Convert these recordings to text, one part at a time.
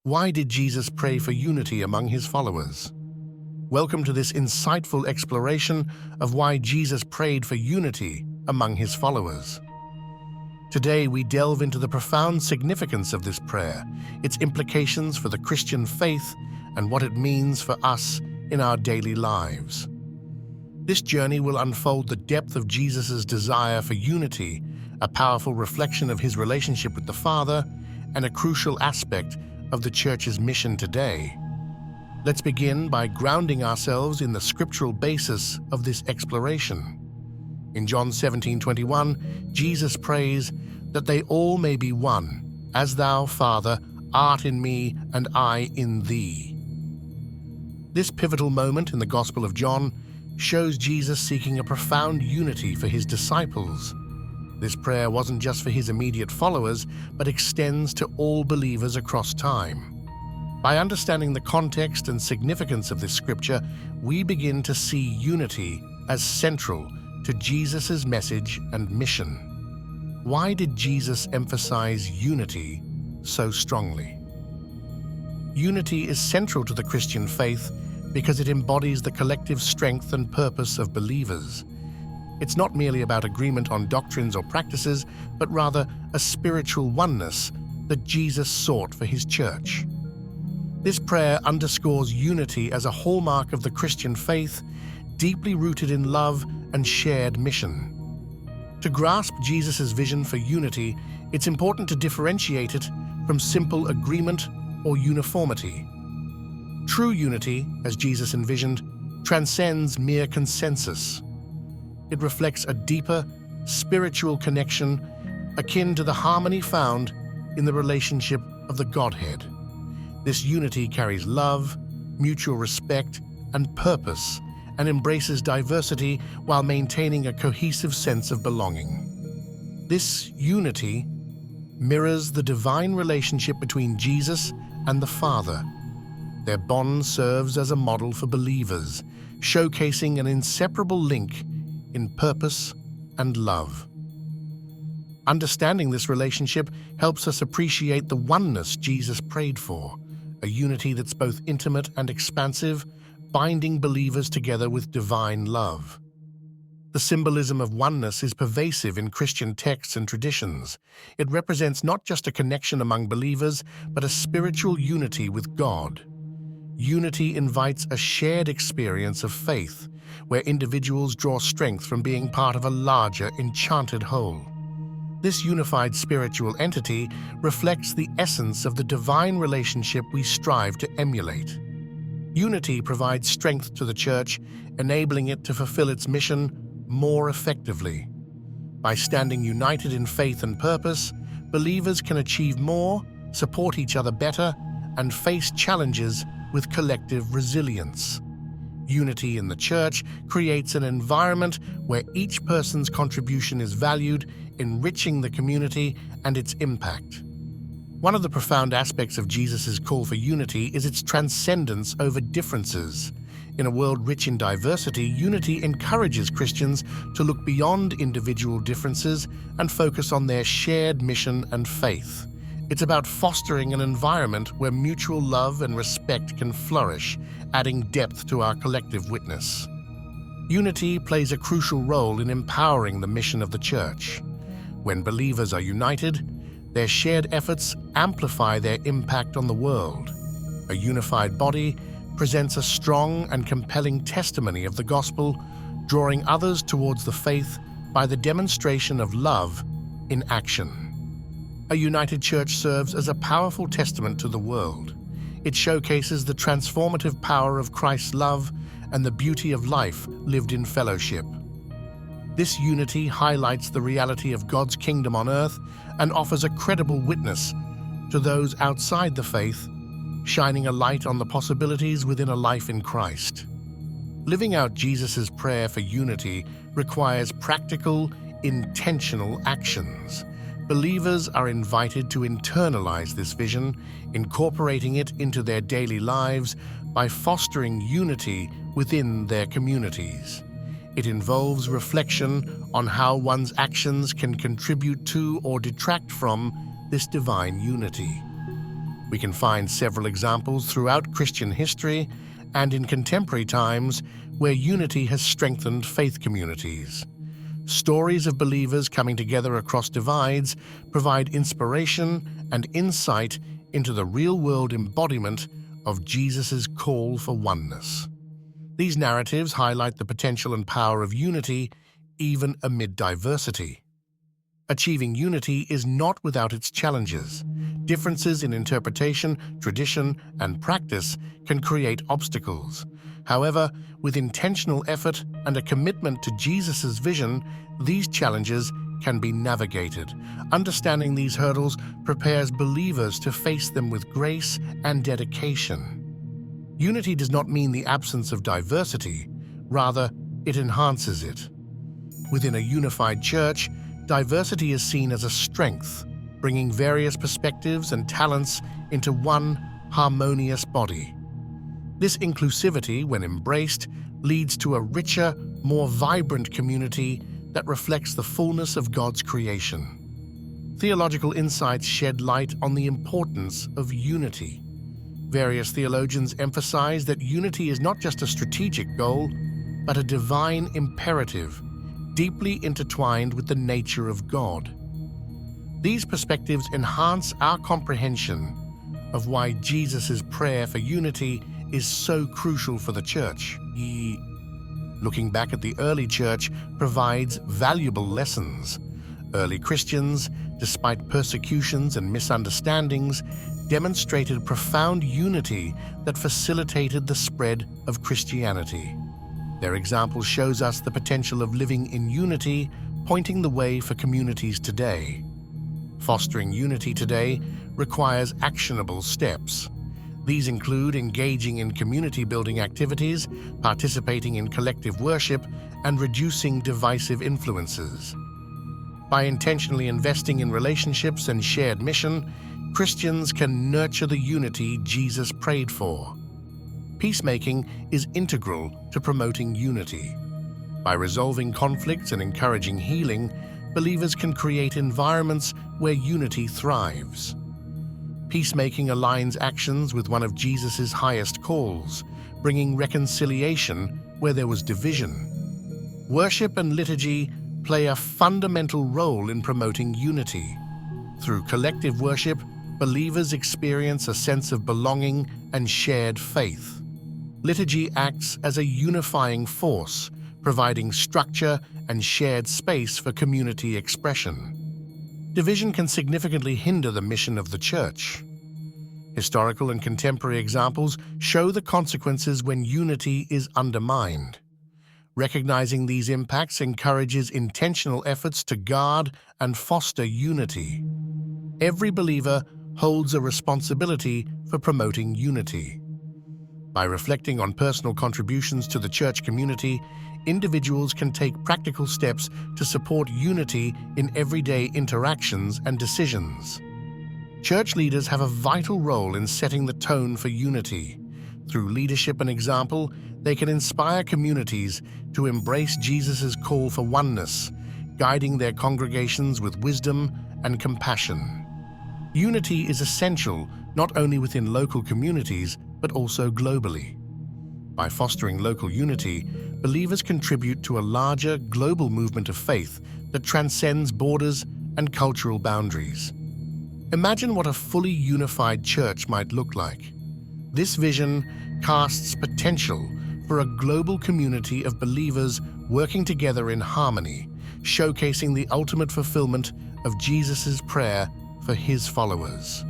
Why did Jesus pray for unity among his followers? Welcome to this insightful exploration of why Jesus prayed for unity among his followers. Today we delve into the profound significance of this prayer, its implications for the Christian faith, and what it means for us in our daily lives. This journey will unfold the depth of Jesus' desire for unity, a powerful reflection of his relationship with the Father, and a crucial aspect of the Church's mission today. Let's begin by grounding ourselves in the scriptural basis of this exploration. In John 17:21, Jesus prays that they all may be one, as thou, Father, art in me and I in thee. This pivotal moment in the Gospel of John shows Jesus seeking a profound unity for his disciples. This prayer wasn't just for his immediate followers, but extends to all believers across time. By understanding the context and significance of this scripture, we begin to see unity as central to Jesus' message and mission. Why did Jesus emphasize unity so strongly? Unity is central to the Christian faith because it embodies the collective strength and purpose of believers. It's not merely about agreement on doctrines or practices, but rather a spiritual oneness that Jesus sought for his church. This prayer underscores unity as a hallmark of the Christian faith, deeply rooted in love and shared mission. To grasp Jesus' vision for unity, it's important to differentiate it from simple agreement or uniformity. True unity, as Jesus envisioned, transcends mere consensus. It reflects a deeper, spiritual connection akin to the harmony found in the relationship of the Godhead. This unity carries love, mutual respect, and purpose, and embraces diversity while maintaining a cohesive sense of belonging. This unity mirrors the divine relationship between Jesus and the Father. Their bond serves as a model for believers, showcasing an inseparable link in purpose and love. Understanding this relationship helps us appreciate the oneness Jesus prayed for, a unity that's both intimate and expansive, binding believers together with divine love. The symbolism of oneness is pervasive in Christian texts and traditions. It represents not just a connection among believers, but a spiritual unity with God. Unity invites a shared experience of faith, where individuals draw strength from being part of a larger, enchanted whole. This unified spiritual entity reflects the essence of the divine relationship we strive to emulate. Unity provides strength to the Church, enabling it to fulfill its mission more effectively. By standing united in faith and purpose, believers can achieve more, support each other better, and face challenges with collective resilience. Unity in the Church creates an environment where each person's contribution is valued, enriching the community and its impact. One of the profound aspects of Jesus' call for unity is its transcendence over differences. In a world rich in diversity, unity encourages Christians to look beyond individual differences and focus on their shared mission and faith. It's about fostering an environment where mutual love and respect can flourish, adding depth to our collective witness. Unity plays a crucial role in empowering the mission of the Church. When believers are united, their shared efforts amplify their impact on the world. A unified body presents a strong and compelling testimony of the gospel, drawing others towards the faith by the demonstration of love in action. A united Church serves as a powerful testament to the world. It showcases the transformative power of Christ's love and the beauty of life lived in fellowship. This unity highlights the reality of God's kingdom on earth and offers a credible witness to those outside the faith, shining a light on the possibilities within a life in Christ. Living out Jesus' prayer for unity requires practical, intentional actions. Believers are invited to internalize this vision, incorporating it into their daily lives by fostering unity within their communities. It involves reflection on how one's actions can contribute to or detract from this divine unity. We can find several examples throughout Christian history and in contemporary times where unity has strengthened faith communities. Stories of believers coming together across divides provide inspiration and insight into the real-world embodiment of Jesus' call for oneness. These narratives highlight the potential and power of unity even amid diversity. Achieving unity is not without its challenges. Differences in interpretation, tradition, and practice can create obstacles. However, with intentional effort and a commitment to Jesus' vision, these challenges can be navigated. Understanding these hurdles prepares believers to face them with grace and dedication. Unity does not mean the absence of diversity, rather, it enhances it. Within a unified church, diversity is seen as a strength, bringing various perspectives and talents into one harmonious body. This inclusivity, when embraced, leads to a richer, more vibrant community that reflects the fullness of God's creation. Theological insights shed light on the importance of unity. Various theologians emphasize that unity is not just a strategic goal, but a divine imperative, deeply intertwined with the nature of God. These perspectives enhance our comprehension of why Jesus' prayer for unity is so crucial for the church. Looking back at the early church provides valuable lessons. Early Christians, despite persecutions and misunderstandings, demonstrated profound unity that facilitated the spread of Christianity. Their example shows us the potential of living in unity, pointing the way for communities today. Fostering unity today requires actionable steps. These include engaging in community-building activities, participating in collective worship, and reducing divisive influences. By intentionally investing in relationships and shared mission, Christians can nurture the unity Jesus prayed for. Peacemaking is integral to promoting unity. By resolving conflicts and encouraging healing, believers can create environments where unity thrives. Peacemaking aligns actions with one of Jesus' highest calls, bringing reconciliation where there was division. Worship and liturgy play a fundamental role in promoting unity. Through collective worship, believers experience a sense of belonging and shared faith. Liturgy acts as a unifying force, providing structure and shared space for community expression. Division can significantly hinder the mission of the church. Historical and contemporary examples show the consequences when unity is undermined. Recognizing these impacts encourages intentional efforts to guard and foster unity. Every believer holds a responsibility for promoting unity. By reflecting on personal contributions to the church community, individuals can take practical steps to support unity in everyday interactions and decisions. Church leaders have a vital role in setting the tone for unity. Through leadership and example, they can inspire communities to embrace Jesus' call for oneness, guiding their congregations with wisdom and compassion. Unity is essential not only within local communities, but also globally. By fostering local unity, believers contribute to a larger global movement of faith that transcends borders and cultural boundaries. Imagine what a fully unified church might look like. This vision casts potential for a global community of believers working together in harmony, showcasing the ultimate fulfillment of Jesus' prayer for his followers.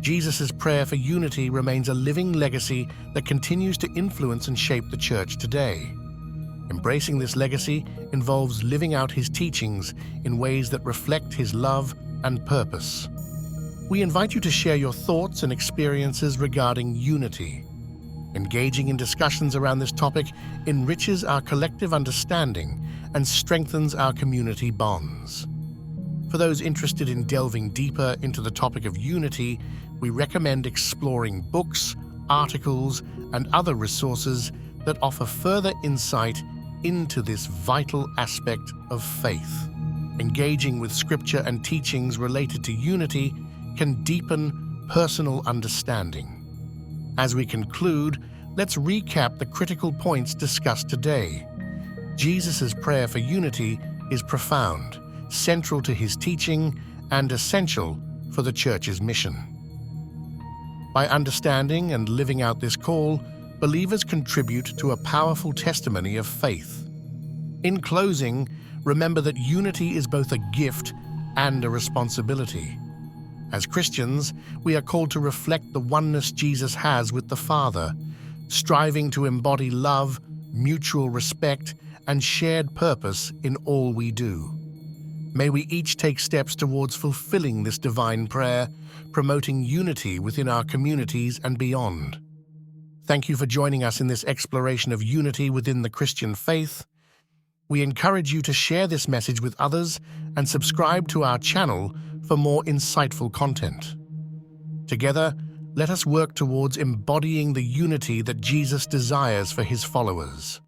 Jesus' prayer for unity remains a living legacy that continues to influence and shape the church today. Embracing this legacy involves living out his teachings in ways that reflect his love and purpose. We invite you to share your thoughts and experiences regarding unity. Engaging in discussions around this topic enriches our collective understanding and strengthens our community bonds. For those interested in delving deeper into the topic of unity, we recommend exploring books, articles, and other resources that offer further insight into this vital aspect of faith. Engaging with scripture and teachings related to unity can deepen personal understanding. As we conclude, let's recap the critical points discussed today. Jesus' prayer for unity is profound, central to his teaching, and essential for the Church's mission. By understanding and living out this call, believers contribute to a powerful testimony of faith. In closing, remember that unity is both a gift and a responsibility. As Christians, we are called to reflect the oneness Jesus has with the Father, striving to embody love, mutual respect, and shared purpose in all we do. May we each take steps towards fulfilling this divine prayer, promoting unity within our communities and beyond. Thank you for joining us in this exploration of unity within the Christian faith. We encourage you to share this message with others and subscribe to our channel for more insightful content. Together, let us work towards embodying the unity that Jesus desires for his followers.